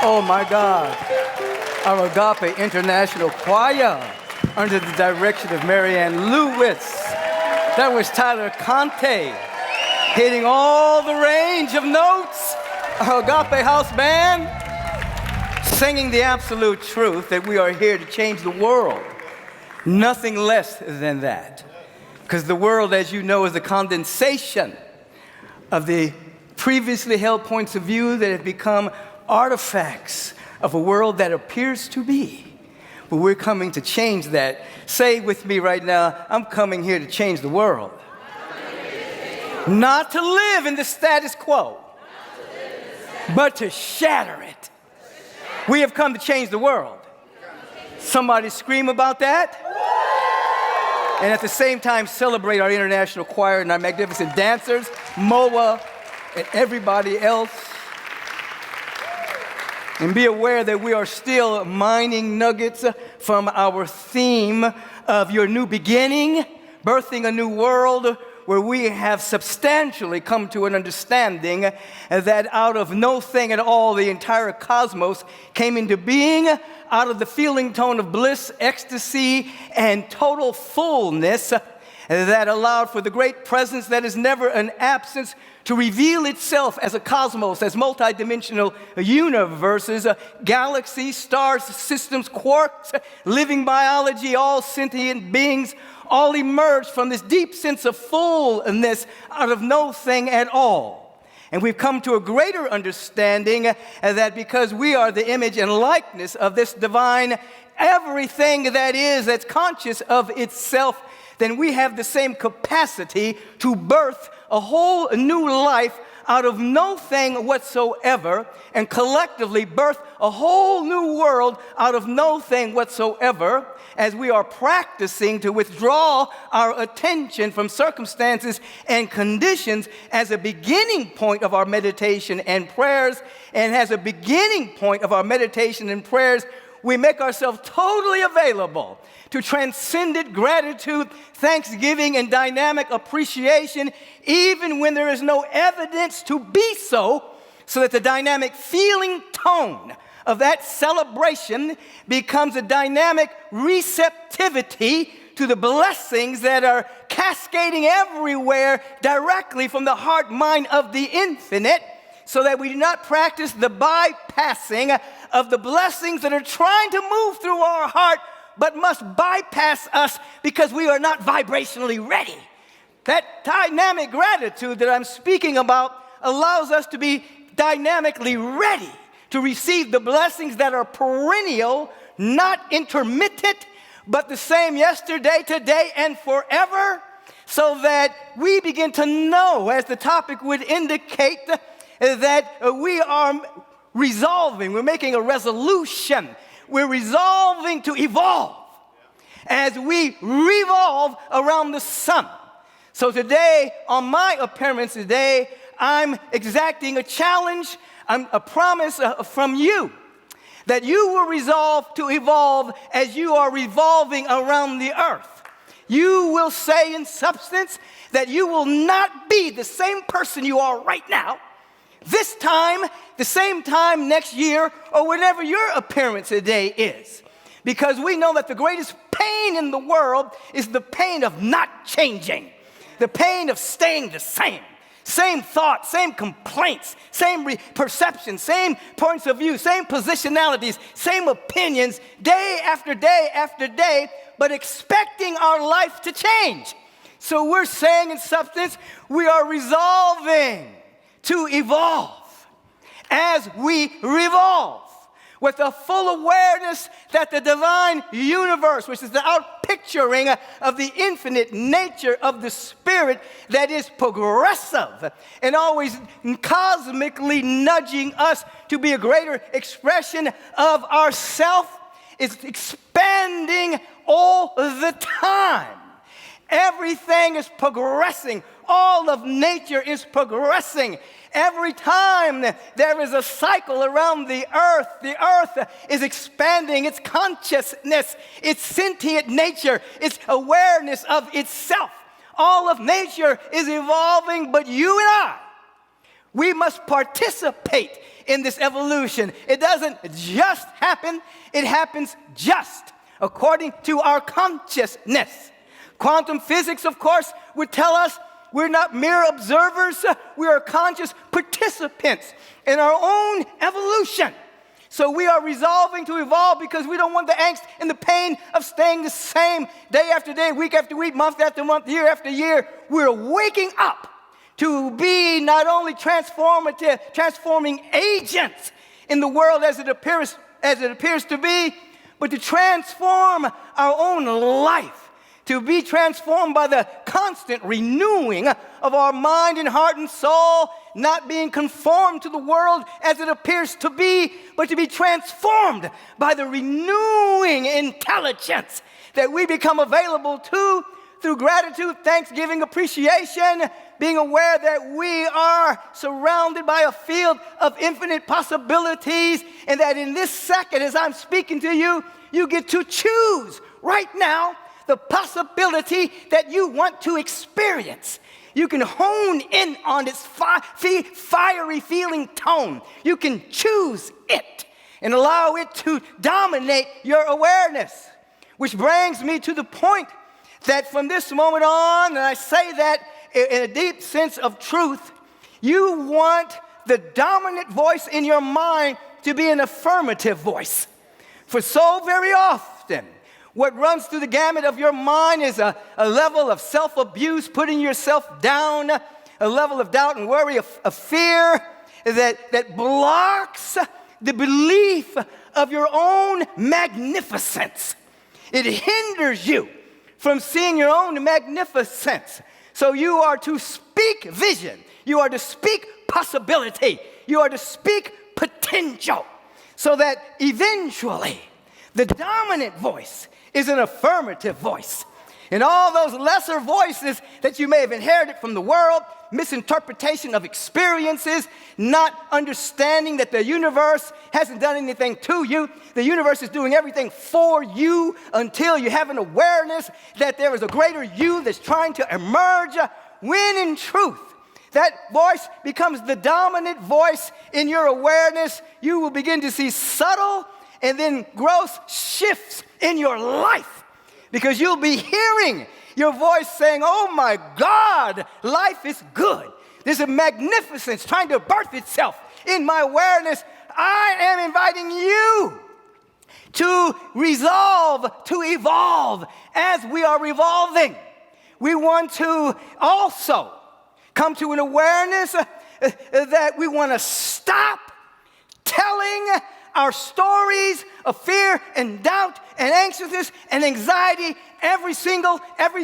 Oh my God. Our Agape International Choir under the direction of Marianne Lewis. That was Tyler Conte hitting all the range of notes. Our Agape House Band singing the absolute truth that we are here to change the world. Nothing less than that. Because the world, as you know, is the condensation of the previously held points of view that have become artifacts of a world that appears to be. But we're coming to change that. Say with me right now, I'm coming here to change the world. Not to live in the status quo, but to shatter it. We have come to change the world. Somebody scream about that. And at the same time, celebrate our international choir and our magnificent dancers, Moa, and everybody else. And be aware that we are still mining nuggets from our theme of your new beginning, birthing a new world, where we have substantially come to an understanding that out of no thing at all, the entire cosmos came into being, out of the feeling tone of bliss, ecstasy, and total fullness that allowed for the great presence that is never an absence to reveal itself as a cosmos, as multidimensional universes, galaxies, stars, systems, quarks, living biology, all sentient beings, all emerged from this deep sense of fullness out of no thing at all. And we've come to a greater understanding that because we are the image and likeness of this divine, everything that is, that's conscious of itself, then we have the same capacity to birth a whole new life out of no thing whatsoever, and collectively birth a whole new world out of no thing whatsoever, as we are practicing to withdraw our attention from circumstances and conditions as a beginning point of our meditation and prayers. And as a beginning point of our meditation and prayers, we make ourselves totally available to transcendent gratitude, thanksgiving, and dynamic appreciation, even when there is no evidence to be so that the dynamic feeling tone of that celebration becomes a dynamic receptivity to the blessings that are cascading everywhere directly from the heart mind of the infinite, so that we do not practice the bypassing of the blessings that are trying to move through our heart but must bypass us because we are not vibrationally ready. That dynamic gratitude that I'm speaking about allows us to be dynamically ready to receive the blessings that are perennial, not intermittent, but the same yesterday, today, and forever, so that we begin to know, as the topic would indicate, that we are resolving, we're making a resolution. We're resolving to evolve as we revolve around the sun. So today, on my appearance today, I'm exacting a challenge, a promise from you, that you will resolve to evolve as you are revolving around the earth. You will say in substance that you will not be the same person you are right now, this time, the same time next year, or whenever your appearance today is. Because we know that the greatest pain in the world is the pain of not changing, the pain of staying the same. Same thoughts, same complaints, same perceptions, same points of view, same positionalities, same opinions, day after day after day, but expecting our life to change. So we're saying in substance, we are resolving to evolve as we revolve with a full awareness that the divine universe, which is the outpicturing of the infinite nature of the spirit that is progressive and always cosmically nudging us to be a greater expression of ourself, is expanding all the time. Everything is progressing. All of nature is progressing. Every time there is a cycle around the earth is expanding its consciousness, its sentient nature, its awareness of itself. All of nature is evolving, but you and I, we must participate in this evolution. It doesn't just happen, it happens just according to our consciousness. Quantum physics, of course, would tell us we're not mere observers, we are conscious participants in our own evolution. So we are resolving to evolve because we don't want the angst and the pain of staying the same day after day, week after week, month after month, year after year. We're waking up to be not only transforming agents in the world as it appears to be, but to transform our own life, to be transformed by the constant renewing of our mind and heart and soul, not being conformed to the world as it appears to be, but to be transformed by the renewing intelligence that we become available to through gratitude, thanksgiving, appreciation, being aware that we are surrounded by a field of infinite possibilities, and that in this second, as I'm speaking to you, you get to choose right now the possibility that you want to experience. You can hone in on its fiery feeling tone. You can choose it and allow it to dominate your awareness. Which brings me to the point that from this moment on, and I say that in a deep sense of truth, you want the dominant voice in your mind to be an affirmative voice. For so very often, what runs through the gamut of your mind is a level of self-abuse, putting yourself down, a level of doubt and worry, of fear that blocks the belief of your own magnificence. It hinders you from seeing your own magnificence. So you are to speak vision. You are to speak possibility. You are to speak potential. So that eventually the dominant voice is an affirmative voice. And all those lesser voices that you may have inherited from the world, misinterpretation of experiences, not understanding that the universe hasn't done anything to you. The universe is doing everything for you until you have an awareness that there is a greater you that's trying to emerge, when in truth, that voice becomes the dominant voice in your awareness. You will begin to see subtle and then gross shifts in your life, because you'll be hearing your voice saying, oh my God, life is good. There's a magnificence trying to birth itself in my awareness. I am inviting you to resolve, to evolve as we are revolving. We want to also come to an awareness that we want to stop telling our stories of fear and doubt and anxiousness and anxiety every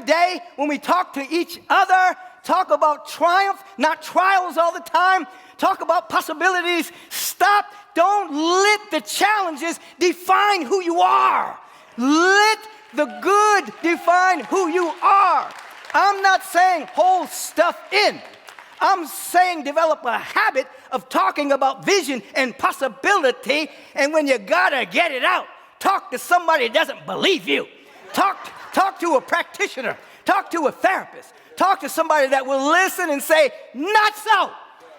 day when we talk to each other. Talk about triumph, not trials all the time. Talk about possibilities. Stop. Don't let the challenges define who you are. Let the good define who you are. I'm not saying hold stuff in. I'm saying develop a habit of talking about vision and possibility, and when you gotta get it out, talk to somebody that doesn't believe you. Talk to a practitioner. Talk to a therapist. Talk to somebody that will listen and say, not so.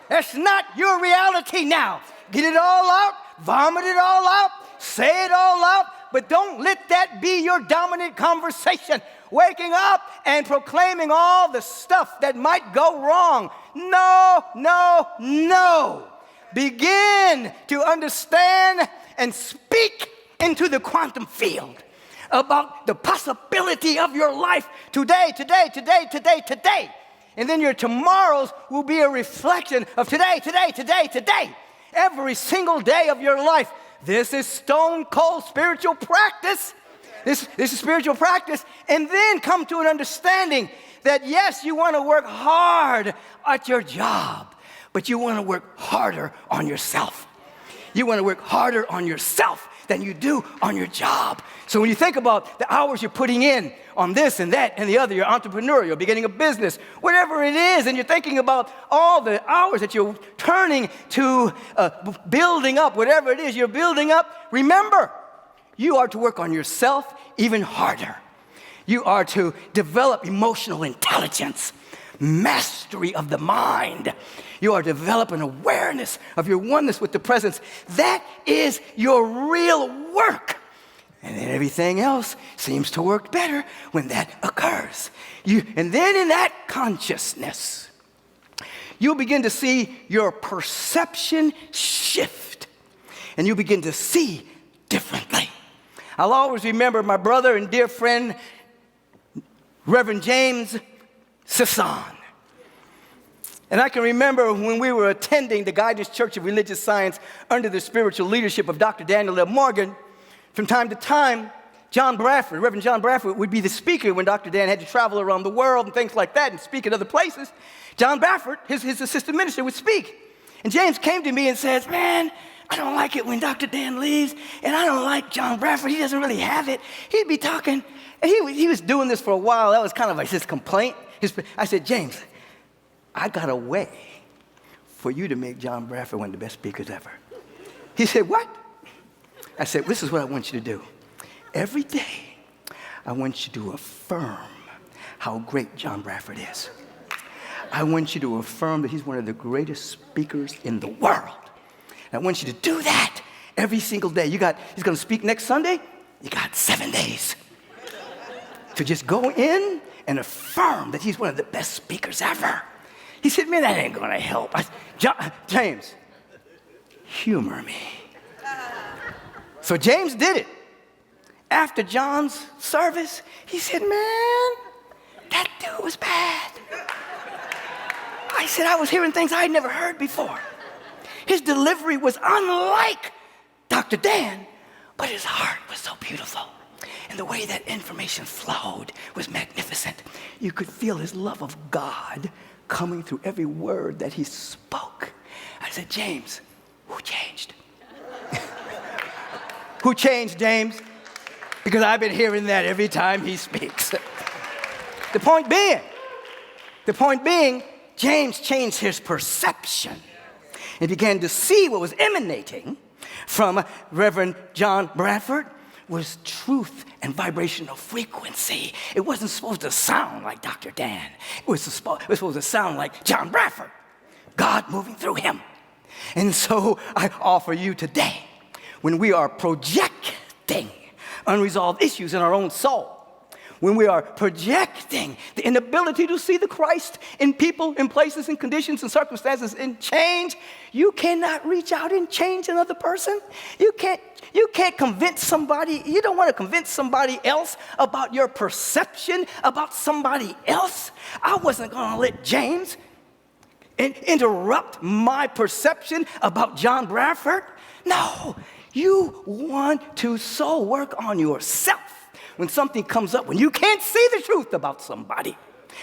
That's not your reality now. Get it all out, vomit it all out, say it all out, but don't let that be your dominant conversation. Waking up and proclaiming all the stuff that might go wrong. No, no, no. Begin to understand and speak into the quantum field about the possibility of your life today. And then your tomorrows will be a reflection of today. Every single day of your life. This is stone cold spiritual practice. This is spiritual practice. And then come to an understanding that yes, you want to work hard at your job, but you want to work harder on yourself. You want to work harder on yourself than you do on your job. So when you think about the hours you're putting in on this and that and the other, you're entrepreneurial, beginning a business, whatever it is, and you're thinking about all the hours that you're turning to building up, whatever it is you're building up, remember, you are to work on yourself even harder. You are to develop emotional intelligence, mastery of the mind. You are developing awareness of your oneness with the presence. That is your real work. And then everything else seems to work better when that occurs. And then in that consciousness, you'll begin to see your perception shift. And you begin to see differently. I'll always remember my brother and dear friend, Reverend James Sisson. And I can remember when we were attending the Guidance Church of Religious Science under the spiritual leadership of Dr. Daniel L. Morgan, from time to time, Reverend John Bradford would be the speaker when Dr. Dan had to travel around the world and things like that and speak at other places. John Bradford, his assistant minister, would speak. And James came to me and says, man, I don't like it when Dr. Dan leaves, and I don't like John Bradford. He doesn't really have it. He'd be talking, and he was doing this for a while. That was kind of like his complaint. I said, James, I got a way for you to make John Bradford one of the best speakers ever. He said, what? I said, this is what I want you to do. Every day, I want you to affirm how great John Bradford is. I want you to affirm that he's one of the greatest speakers in the world. And I want you to do that every single day. He's going to speak next Sunday. You got 7 days to just go in and affirm that he's one of the best speakers ever. He said, man, that ain't going to help. James, humor me. So James did it. After John's service, he said, man, that dude was bad. I said, I was hearing things I'd never heard before. His delivery was unlike Dr. Dan, but his heart was so beautiful. And the way that information flowed was magnificent. You could feel his love of God coming through every word that he spoke. I said, James, who changed? Who changed, James? Because I've been hearing that every time he speaks. The point being, James changed his perception and began to see what was emanating from Reverend John Bradford was truth and vibrational frequency. It wasn't supposed to sound like Dr. Dan. It was supposed to sound like John Bradford, God moving through him. And so I offer you today, when we are projecting unresolved issues in our own soul, when we are projecting the inability to see the Christ in people, in places, in conditions, and circumstances, in change, you cannot reach out and change another person. You can't convince somebody. You don't want to convince somebody else about your perception about somebody else. I wasn't going to let James interrupt my perception about John Bradford. No, you want to so work on yourself. When something comes up, when you can't see the truth about somebody,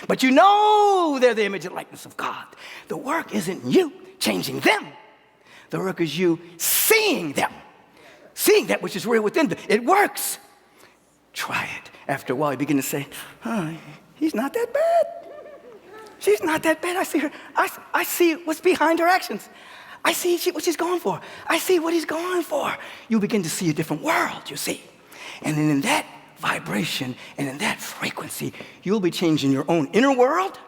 but you know they're the image and likeness of God, the work isn't you changing them. The work is you seeing them, seeing that which is real within them. It works. Try it. After a while, you begin to say, he's not that bad. She's not that bad. I see her. I see what's behind her actions. I see what she's going for. I see what he's going for. You begin to see a different world, you see. And then in that vibration and in that frequency, you'll be changing your own inner world,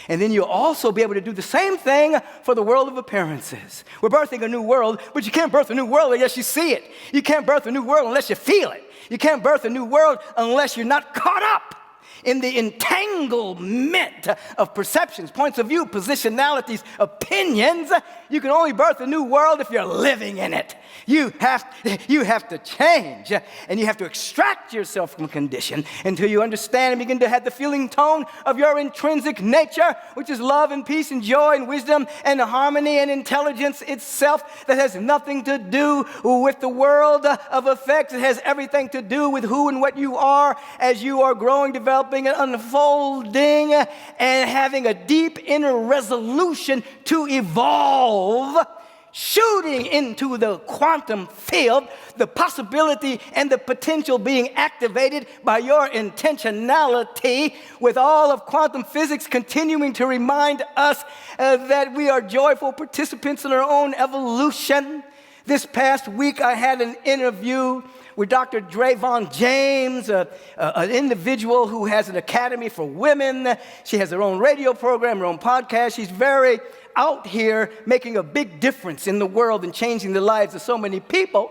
and then you'll also be able to do the same thing for the world of appearances. We're birthing a new world, but you can't birth a new world unless you see it. You can't birth a new world unless you feel it. You can't birth a new world unless you're not caught up in the entanglement of perceptions, points of view, positionalities, opinions. You can only birth a new world if you're living in it. You have to change, and you have to extract yourself from a condition until you understand and begin to have the feeling tone of your intrinsic nature, which is love and peace and joy and wisdom and harmony and intelligence itself, that has nothing to do with the world of effects. It has everything to do with who and what you are as you are growing, developing, and unfolding, and having a deep inner resolution to evolve, shooting into the quantum field, the possibility and the potential being activated by your intentionality, with all of quantum physics continuing to remind us that we are joyful participants in our own evolution. This past week, I had an interview with Dr. Drayvon James, an individual who has an academy for women. She has her own radio program, her own podcast. She's very out here making a big difference in the world and changing the lives of so many people.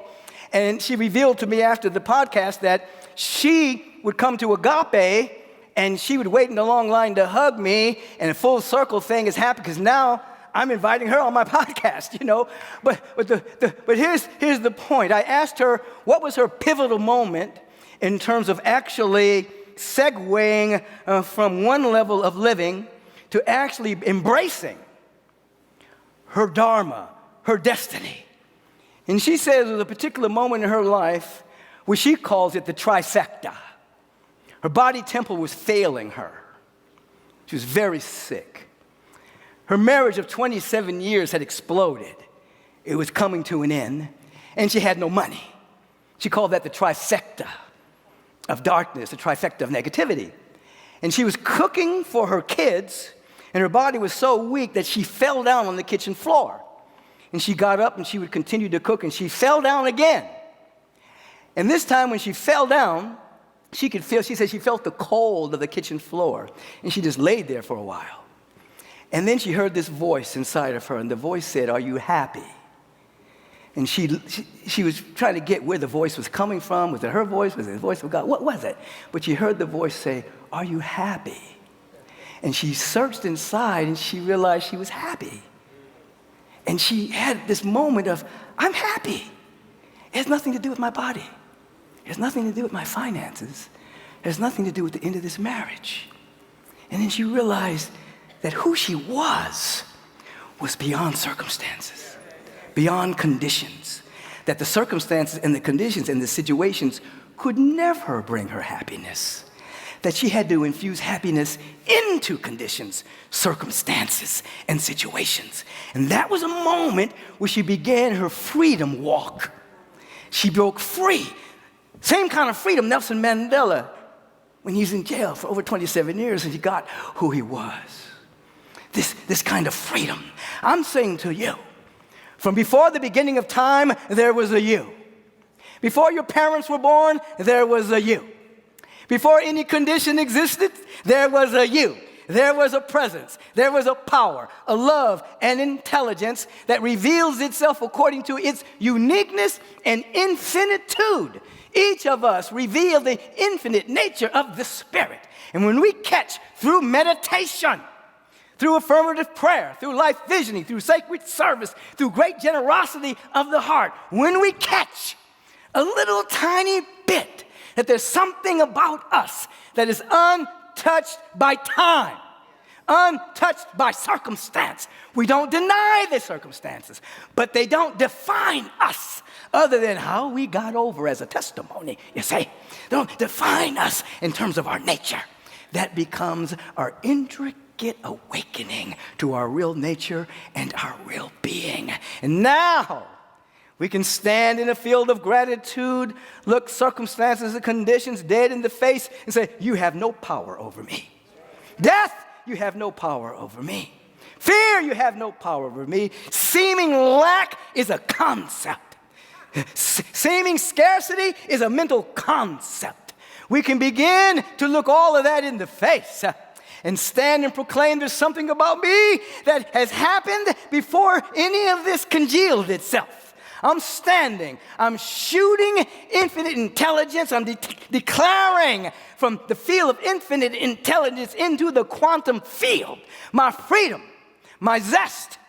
And she revealed to me after the podcast that she would come to Agape and she would wait in the long line to hug me, and a full circle thing has happened because now I'm inviting her on my podcast, you know. But here's the point. I asked her what was her pivotal moment in terms of actually segueing from one level of living to actually embracing her dharma, her destiny. And she says there was a particular moment in her life where she calls it the trifecta. Her body temple was failing her. She was very sick. Her marriage of 27 years had exploded. It was coming to an end, and she had no money. She called that the trifecta of darkness, the trifecta of negativity. And she was cooking for her kids, and her body was so weak that she fell down on the kitchen floor. And she got up and she would continue to cook, and she fell down again. And this time when she fell down, she said she felt the cold of the kitchen floor, and she just laid there for a while. And then she heard this voice inside of her, and the voice said, "Are you happy?" And she was trying to get where the voice was coming from. Was it her voice? Was it the voice of God? What was it? But she heard the voice say, "Are you happy?" And she searched inside, and she realized she was happy. And she had this moment of, I'm happy. It has nothing to do with my body. It has nothing to do with my finances. It has nothing to do with the end of this marriage. And then she realized that who she was beyond circumstances, beyond conditions, that the circumstances and the conditions and the situations could never bring her happiness, that she had to infuse happiness into conditions, circumstances, and situations. And that was a moment where she began her freedom walk. She broke free. Same kind of freedom Nelson Mandela, when he was in jail for over 27 years, and he got who he was. This kind of freedom. I'm saying to you, from before the beginning of time, there was a you. Before your parents were born, there was a you. Before any condition existed, there was a you. There was a presence. There was a power, a love, and intelligence that reveals itself according to its uniqueness and infinitude. Each of us reveal the infinite nature of the Spirit. And when we catch through meditation, through affirmative prayer, through life visioning, through sacred service, through great generosity of the heart, when we catch a little tiny bit that there's something about us that is untouched by time, untouched by circumstance. We don't deny the circumstances, but they don't define us other than how we got over as a testimony, you see. They don't define us in terms of our nature. That becomes our intricate awakening to our real nature and our real being. And now, we can stand in a field of gratitude, look circumstances and conditions dead in the face, and say, you have no power over me. Death, you have no power over me. Fear, you have no power over me. Seeming lack is a concept. Seeming scarcity is a mental concept. We can begin to look all of that in the face and stand and proclaim there's something about me that has happened before any of this congealed itself. I'm standing, I'm shooting infinite intelligence, I'm declaring from the field of infinite intelligence into the quantum field, my freedom, my zest,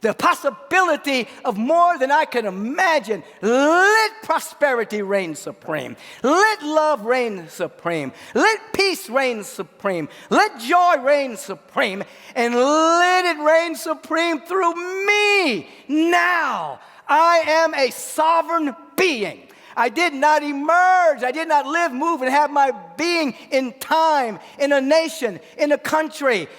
the possibility of more than I can imagine. Let prosperity reign supreme. Let love reign supreme. Let peace reign supreme. Let joy reign supreme. And let it reign supreme through me now. I am a sovereign being. I did not emerge. I did not live, move, and have my being in time, in a nation, in a country,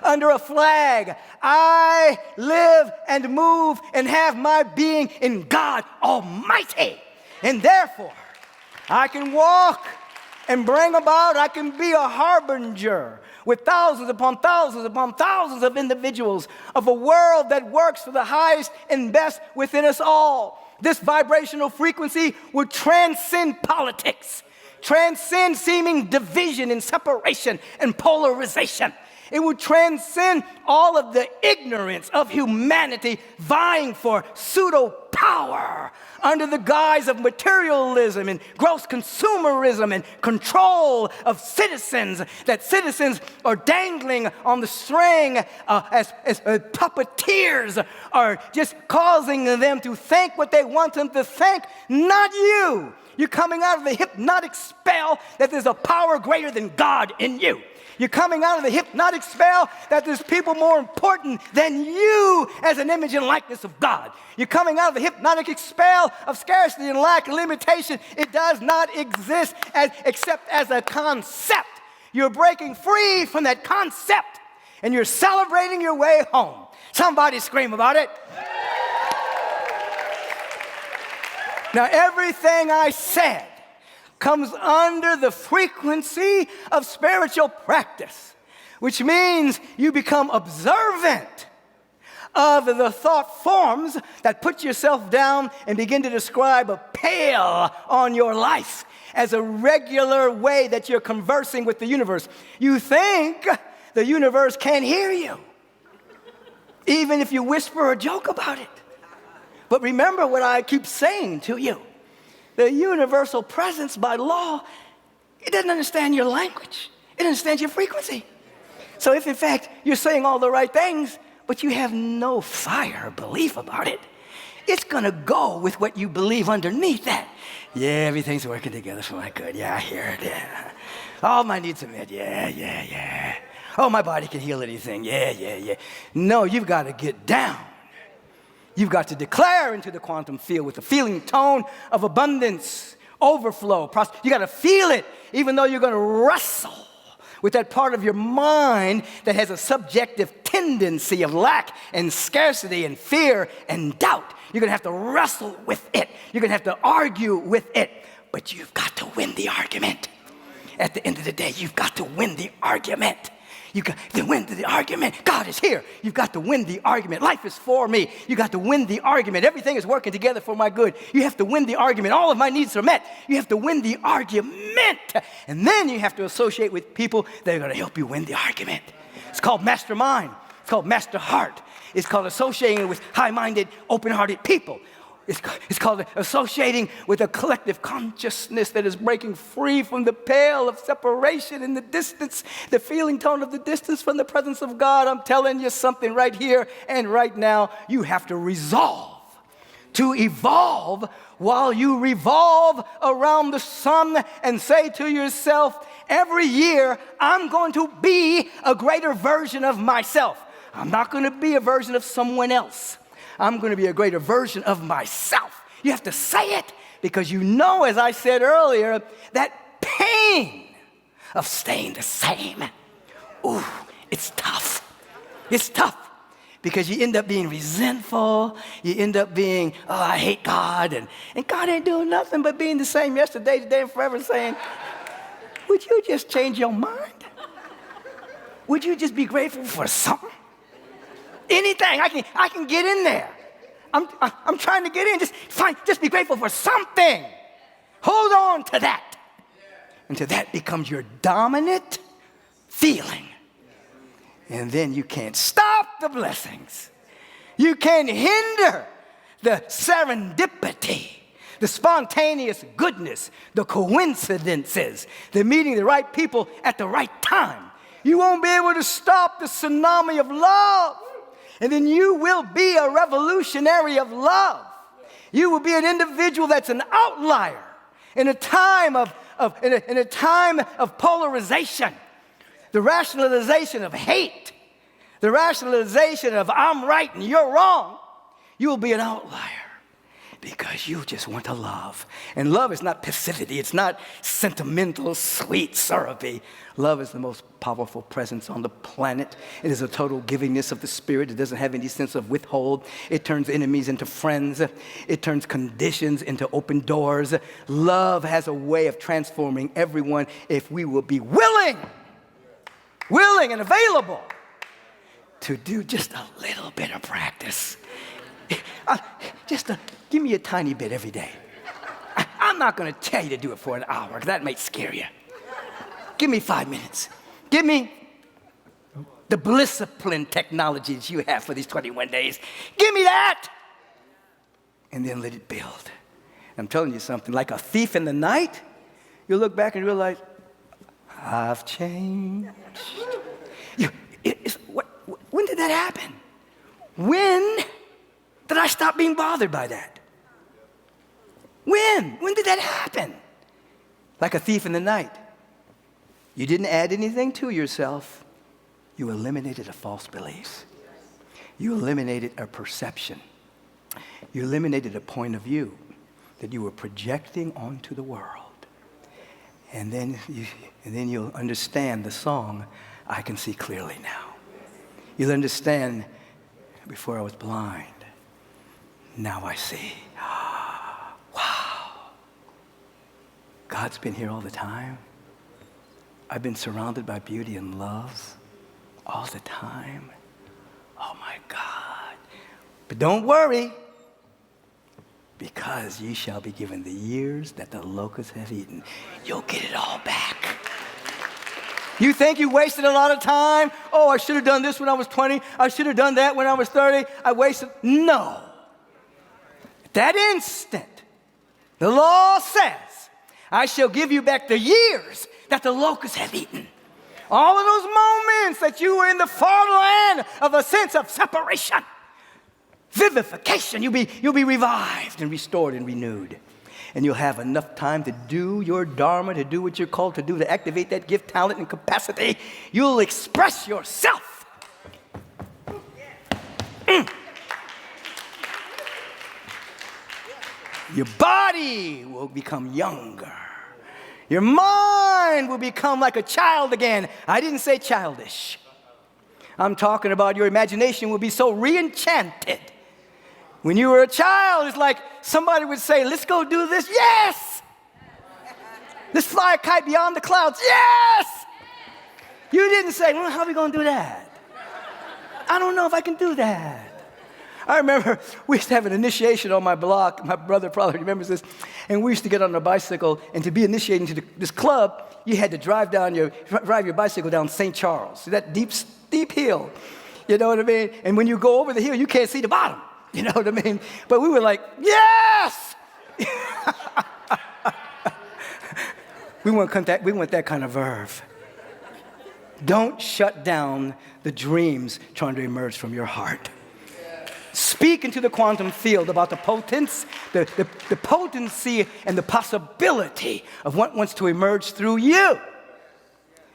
under a flag. I live and move and have my being in God Almighty. And therefore, I can walk and bring about, I can be a harbinger with thousands upon thousands upon thousands of individuals of a world that works for the highest and best within us all. This vibrational frequency will transcend politics, transcend seeming division and separation and polarization. It would transcend all of the ignorance of humanity vying for pseudo power under the guise of materialism and gross consumerism and control of citizens, that citizens are dangling on the string as puppeteers are just causing them to think what they want them to think, not you. You're coming out of the hypnotic spell that there's a power greater than God in you. You're coming out of the hypnotic spell that there's people more important than you as an image and likeness of God. You're coming out of the hypnotic spell of scarcity and lack and limitation. It does not exist except as a concept. You're breaking free from that concept and you're celebrating your way home. Somebody scream about it. Now, everything I said comes under the frequency of spiritual practice, which means you become observant of the thought forms that put yourself down and begin to describe a pale on your life as a regular way that you're conversing with the universe. You think the universe can't hear you, even if you whisper a joke about it. But remember what I keep saying to you. The universal presence by law, it doesn't understand your language. It understands your frequency. So if in fact you're saying all the right things, but you have no fire or belief about it, it's going to go with what you believe underneath that. Yeah, everything's working together for my good. Yeah, I hear it. Yeah. All my needs are met. Yeah. Oh, my body can heal anything. Yeah. No, you've got to get down. You've got to declare into the quantum field with the feeling tone of abundance, overflow. You got to feel it, even though you're going to wrestle with that part of your mind that has a subjective tendency of lack and scarcity and fear and doubt. You're going to have to wrestle with it. You're going to have to argue with it. But you've got to win the argument. At the end of the day, you've got to win the argument. You got to win the argument. God is here. You've got to win the argument. Life is for me. You got to win the argument. Everything is working together for my good. You have to win the argument. All of my needs are met. You have to win the argument. And then you have to associate with people that are going to help you win the argument. It's called mastermind. It's called master heart. It's called associating with high-minded, open-hearted people. It's called associating with a collective consciousness that is breaking free from the pale of separation in the distance, the feeling tone of the distance from the presence of God. I'm telling you something right here and right now. You have to resolve to evolve while you revolve around the sun and say to yourself, every year I'm going to be a greater version of myself. I'm not going to be a version of someone else. I'm going to be a greater version of myself. You have to say it because you know, as I said earlier, that pain of staying the same. Ooh, it's tough. It's tough because you end up being resentful. You end up being, oh, I hate God. And God ain't doing nothing but being the same yesterday, today, and forever, saying, would you just change your mind? Would you just be grateful for something? Anything, I can get in there. I'm trying to get in. Just be grateful for something. Hold on to that until that becomes your dominant feeling. And then you can't stop the blessings. You can't hinder the serendipity, the spontaneous goodness, the coincidences, the meeting the right people at the right time. You won't be able to stop the tsunami of love. And then you will be a revolutionary of love. You will be an individual that's an outlier in a time of polarization, the rationalization of hate, the rationalization of I'm right and you're wrong. You will be an outlier because you just want to love. And love is not passivity. It's not sentimental, sweet, syrupy. Love is the most powerful presence on the planet. It is a total givingness of the Spirit. It doesn't have any sense of withhold. It turns enemies into friends. It turns conditions into open doors. Love has a way of transforming everyone if we will be willing and available to do just a little bit of practice. Give me a tiny bit every day. I'm not going to tell you to do it for an hour because that might scare you. Give me 5 minutes. Give me the discipline technologies you have for these 21 days. Give me that. And then let it build. I'm telling you something, like a thief in the night, you'll look back and realize, I've changed. When did that happen? When did I stop being bothered by that? When? When did that happen? Like a thief in the night. You didn't add anything to yourself. You eliminated a false belief. You eliminated a perception. You eliminated a point of view that you were projecting onto the world. And then you'll understand the song, I Can See Clearly Now. You'll understand, before I was blind, now I see. Wow. God's been here all the time. I've been surrounded by beauty and love all the time. Oh my God. But don't worry, because ye shall be given the years that the locusts have eaten. You'll get it all back. You think you wasted a lot of time? Oh, I should have done this when I was 20. I should have done that when I was 30. I wasted. No. At that instant, the law says, I shall give you back the years that the locusts have eaten. All of those moments that you were in the far land of a sense of separation, vivification, you'll be revived and restored and renewed. And you'll have enough time to do your dharma, to do what you're called to do, to activate that gift, talent, and capacity. You'll express yourself. Your body will become younger. Your mind will become like a child again. I didn't say childish. I'm talking about your imagination will be so re-enchanted. When you were a child, it's like somebody would say, let's go do this. Yes! Let's fly a kite beyond the clouds. Yes! You didn't say, well, how are we going to do that? I don't know if I can do that. I remember we used to have an initiation on my block. My brother probably remembers this. And we used to get on a bicycle, and to be initiated into this club, you had to drive your bicycle down St. Charles, that steep hill. You know what I mean? And when you go over the hill, you can't see the bottom. You know what I mean? But we were like, yes! we want that kind of verve. Don't shut down the dreams trying to emerge from your heart. Speak into the quantum field about the potency and the possibility of what wants to emerge through you.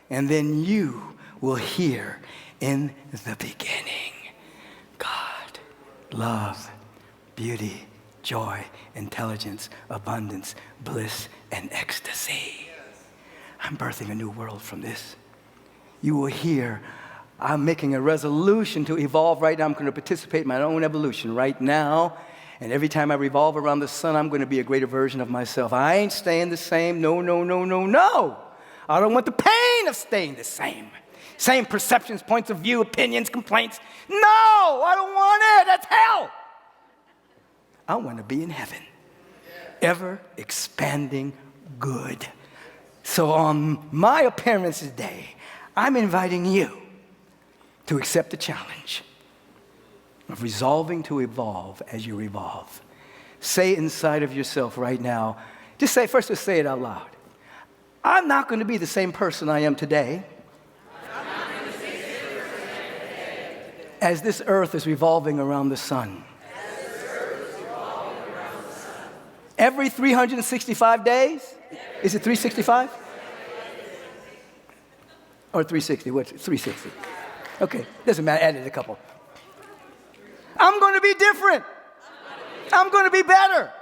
And then you will hear in the beginning, God, love, beauty, joy, intelligence, abundance, bliss, and ecstasy. I'm birthing a new world from this. You will hear, I'm making a resolution to evolve right now. I'm going to participate in my own evolution right now. And every time I revolve around the sun, I'm going to be a greater version of myself. I ain't staying the same. No, no, no, no, no. I don't want the pain of staying the same. Same perceptions, points of view, opinions, complaints. No, I don't want it. That's hell. I want to be in heaven. Ever expanding good. So on my appearance's day, I'm inviting you to accept the challenge of resolving to evolve as you revolve. Say inside of yourself right now, just say it out loud. I'm not going to be the same person I am today as this earth is revolving around the sun. Every 365 days? Is it 365? Or 360? What's it? 360. Okay, doesn't matter, added a couple. I'm going to be different. I'm going to be better.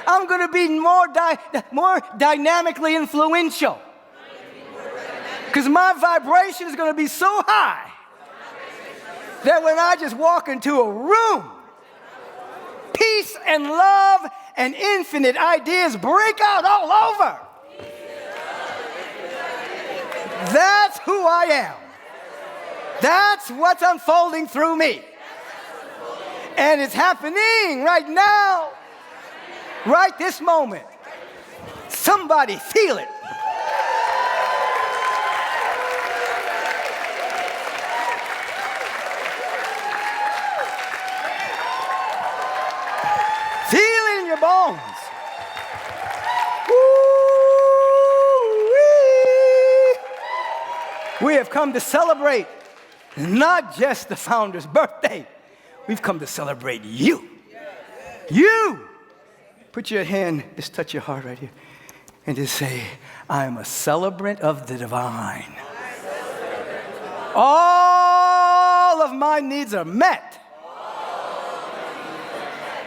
I'm going to be more dynamically influential. Because my vibration is going to be so high that when I just walk into a room, peace and love and infinite ideas break out all over. That's who I am. That's what's unfolding through me. And it's happening right now, right this moment. Somebody feel it. your bones. We have come to celebrate not just the founder's birthday. We've come to celebrate you. You. Put your hand, just touch your heart right here, and just say, I'm a celebrant of the divine. All of my needs are met.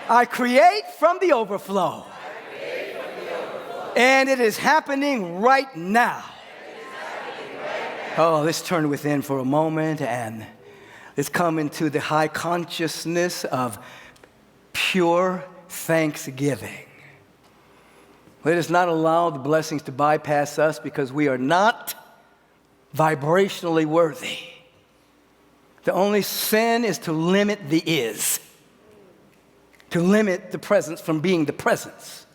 I create from the overflow. And it is happening right now. Oh, let's turn within for a moment and let's come into the high consciousness of pure thanksgiving. Let us not allow the blessings to bypass us because we are not vibrationally worthy. The only sin is to limit the is, to limit the presence from being the presence,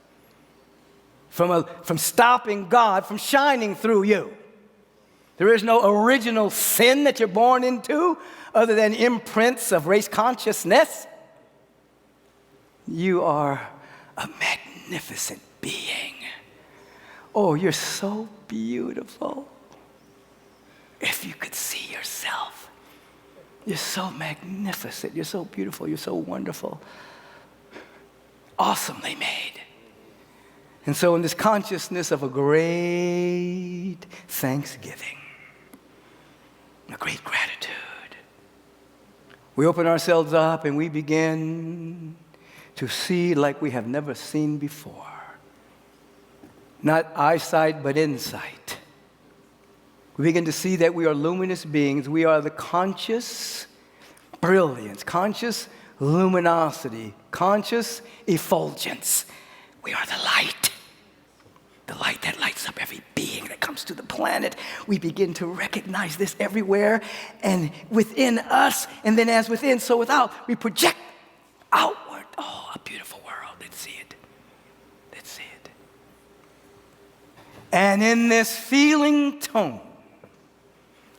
from stopping God from shining through you. There is no original sin that you're born into other than imprints of race consciousness. You are a magnificent being. Oh, you're so beautiful. If you could see yourself, you're so magnificent, you're so beautiful, you're so wonderful, awesomely made. And so in this consciousness of a great thanksgiving, a great gratitude, we open ourselves up and we begin to see like we have never seen before. Not eyesight, but insight. We begin to see that we are luminous beings. We are the conscious brilliance, conscious luminosity, conscious effulgence. We are the light that lights up every being that comes to the planet. We begin to recognize this everywhere and within us, and then as within, so without, we project outward. Oh, a beautiful world. Let's see it. Let's see it. And in this feeling tone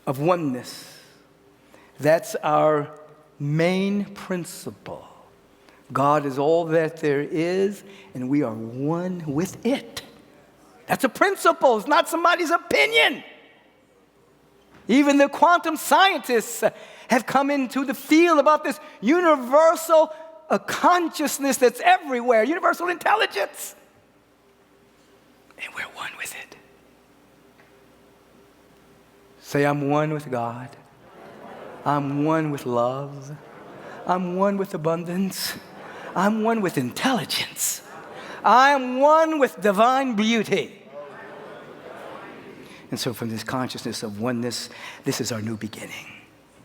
of oneness, that's our main principle. God is all that there is, and we are one with it. That's a principle. It's not somebody's opinion. Even the quantum scientists have come into the field about this universal consciousness that's everywhere, universal intelligence. And we're one with it. Say, I'm one with God. I'm one with love. I'm one with abundance. I'm one with intelligence. I am one with divine beauty. And so from this consciousness of oneness, this is our new beginning.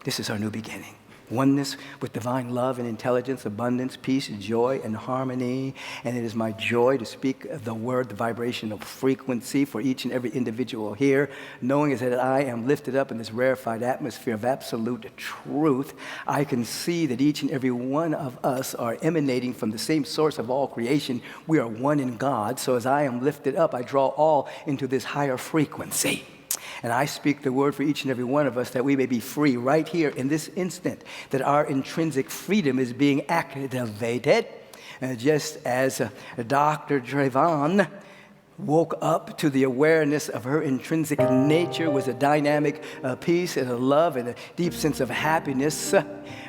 This is our new beginning. Oneness with divine love and intelligence, abundance, peace, joy, and harmony. And it is my joy to speak the word, the vibration of frequency for each and every individual here, knowing is that I am lifted up in this rarefied atmosphere of absolute truth. I can see that each and every one of us are emanating from the same source of all creation. We are one in God. So as I am lifted up, I draw all into this higher frequency. And I speak the word for each and every one of us that we may be free right here in this instant, that our intrinsic freedom is being activated. Just as Dr. Trayvon woke up to the awareness of her intrinsic nature was a dynamic peace and a love and a deep sense of happiness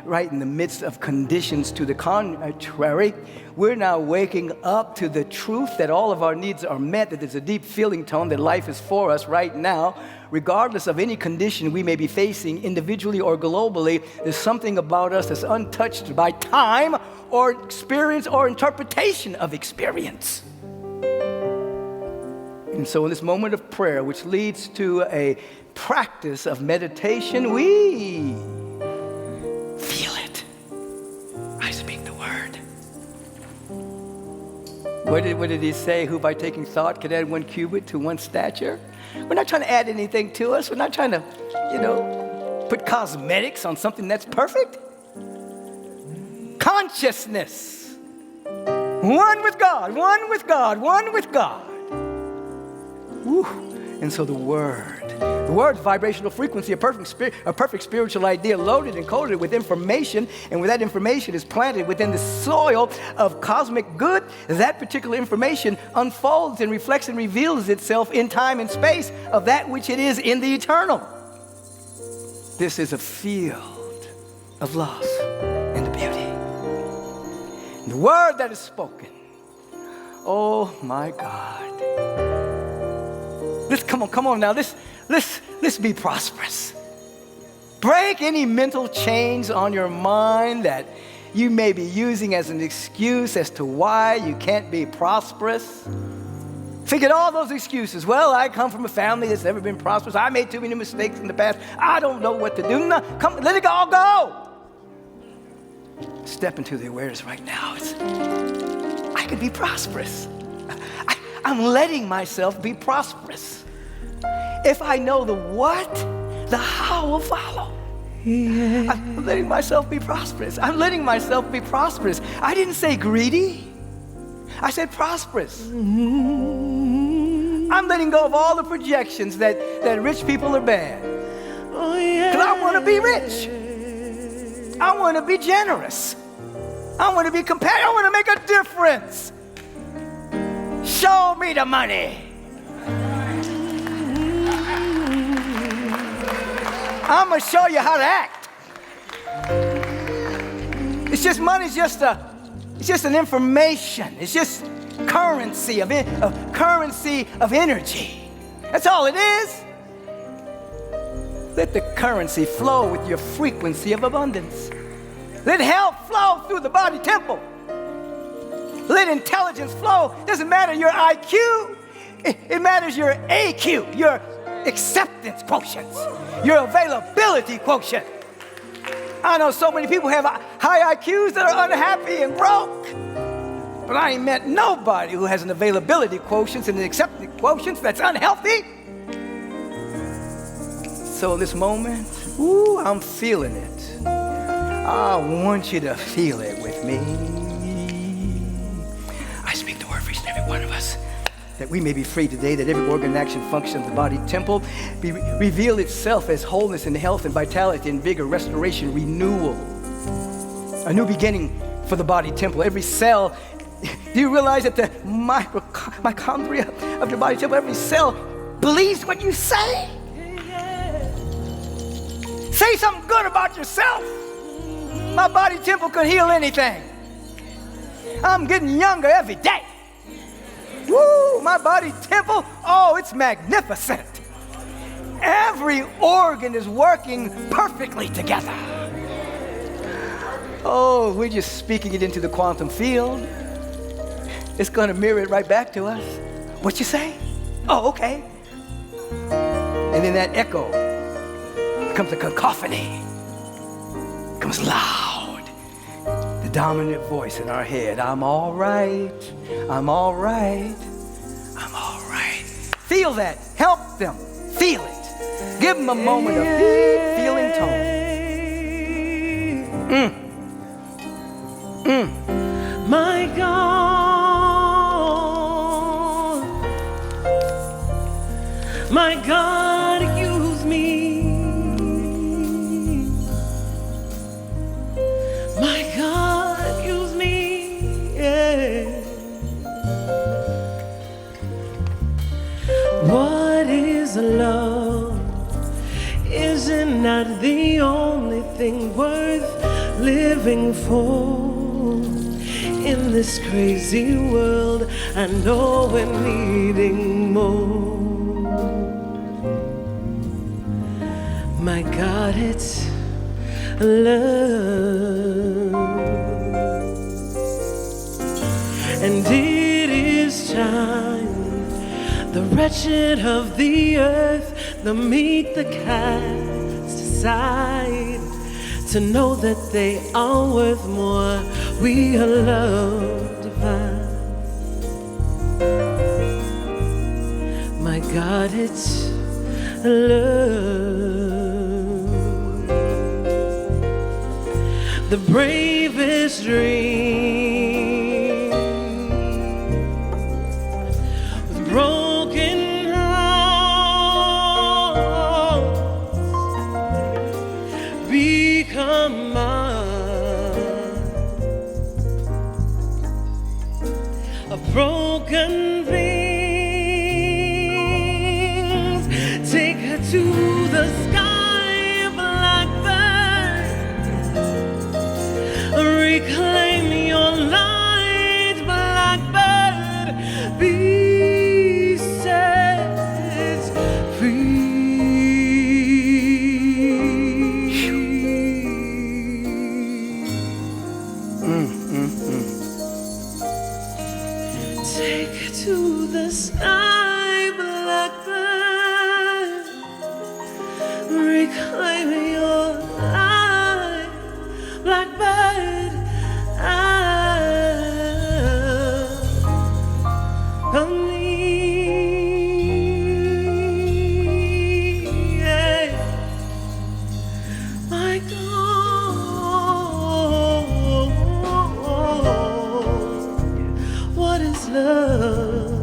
right in the midst of conditions to the contrary. We're now waking up to the truth that all of our needs are met, that there's a deep feeling tone that life is for us right now. Regardless of any condition we may be facing individually or globally, there's something about us that's untouched by time or experience or interpretation of experience. And so in this moment of prayer, which leads to a practice of meditation, we feel it. I speak the word. What did he say? Who by taking thought could add 1 cubit to 1 stature? We're not trying to add anything to us. We're not trying to, put cosmetics on something that's perfect. Consciousness. One with God, one with God, one with God. Woo. And so the word The word vibrational frequency, a perfect spiritual idea loaded and coded with information, and when that information is planted within the soil of cosmic good, that particular information unfolds and reflects and reveals itself in time and space of that which it is in the eternal. This is a field of love and beauty. And the word that is spoken, oh my God. Come on now, let's be prosperous. Break any mental chains on your mind that you may be using as an excuse as to why you can't be prosperous. Forget all those excuses. Well, I come from a family that's never been prosperous. I made too many mistakes in the past. I don't know what to do. No, come, let it all go. Step into the awareness right now. I can be prosperous. I'm letting myself be prosperous. If I know the what, the how will follow. Yeah. I'm letting myself be prosperous. I'm letting myself be prosperous. I didn't say greedy. I said prosperous. I'm letting go of all the projections that rich people are bad. Because I want to be rich. I want to be generous. I want to be compassionate. I want to make a difference. Show me the money. I'm going to show you how to act. It's just money's just an information. It's just currency of energy. That's all it is. Let the currency flow with your frequency of abundance. Let health flow through the body temple. Let intelligence flow. Doesn't matter your IQ. It matters your AQ, your acceptance quotients, your availability quotient. I know so many people have high IQs that are unhappy and broke, but I ain't met nobody who has an availability quotient and an acceptance quotient that's unhealthy. So in this moment, I'm feeling it. I want you to feel it with me. I speak the word for each and every one of us, that we may be free today, that every organ, action, function of the body temple reveal itself as wholeness and health and vitality and vigor, restoration, renewal. A new beginning for the body temple. Every cell, do you realize that the mitochondria of your body temple, every cell believes what you say? Say something good about yourself. My body temple could heal anything. I'm getting younger every day. Woo, my body temple, it's magnificent. Every organ is working perfectly together. We're just speaking it into the quantum field. It's going to mirror it right back to us. What you say? Okay. And then that echo becomes a cacophony. It becomes loud. The dominant voice in our head. I'm all right. I'm all right. I'm all right. Feel that. Help them. Feel it. Give them a moment of deep feeling tone. My God, use me. My God, use me. Yeah. What is love? Isn't that the only thing worth living for? In this crazy world, I know we're needing more. My God, it's love. And it is time the wretched of the earth, the meek, the cast aside, to know that they are worth more. We are loved divine. My God, it's love. The bravest dream with broken heart broken things. Take her to the sky, blackbird. Reclaim your light, blackbird. Be set free. Take her to the sky, blackbird. Reclaim your life, blackbird. My God, what is love?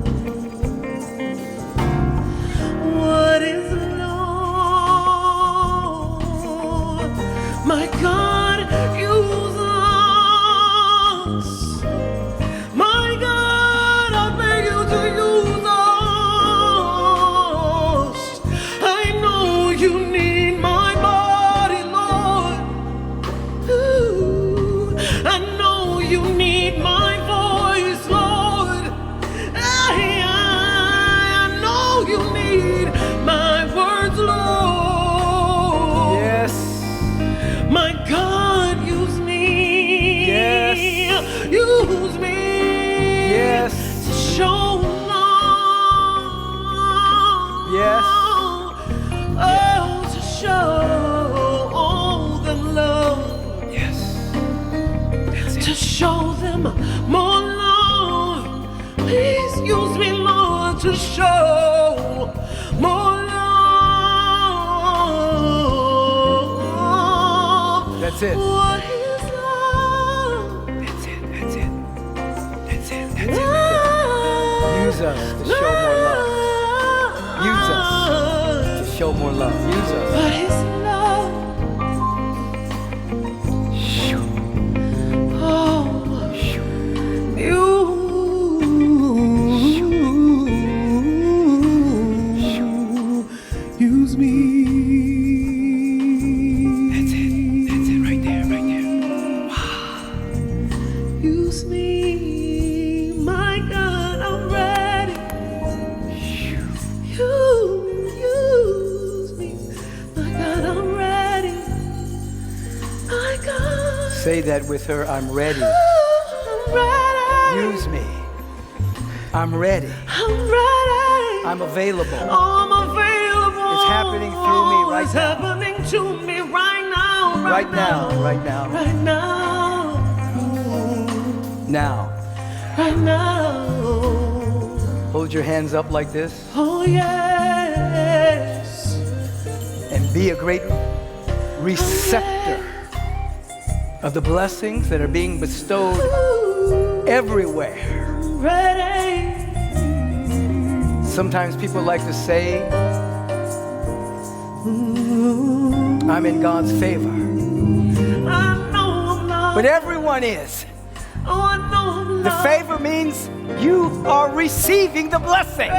What is love? My God, use us. My God, I beg you to use us. I know you need my body, Lord. Ooh, I know you need my voice, Lord. I know you need my words, Lord. Yes. My God, use me. Yes. Use me. Yes. To show love. Yes. Oh, to show them love. Yes. That's it. To show them more love. Please use me, Lord, to show more love. That's it. What is love? That's it. That's it. That's it. That's it. Use us to show more love. Use us to show more love. Use us. What is love? Oh, use me. That's it. That's it. Right there. Right there. Use me. My God, I'm ready. You use me. My God, I'm ready. My God. Say that with her. I'm ready. I'm ready. Use me. I'm ready. I'm ready. I'm available. I'm available. It's happening through me right It's now. happening to me right now. Right now. Right now. Right now. Now. Right now. Hold your hands up like this Oh, yes. and be a great receptor of the blessings that are being bestowed Ooh, everywhere. ready. Sometimes people like to say, I'm in God's favor. I know I'm not. But everyone is. Oh, I know I'm The not. favor means you are receiving the blessing.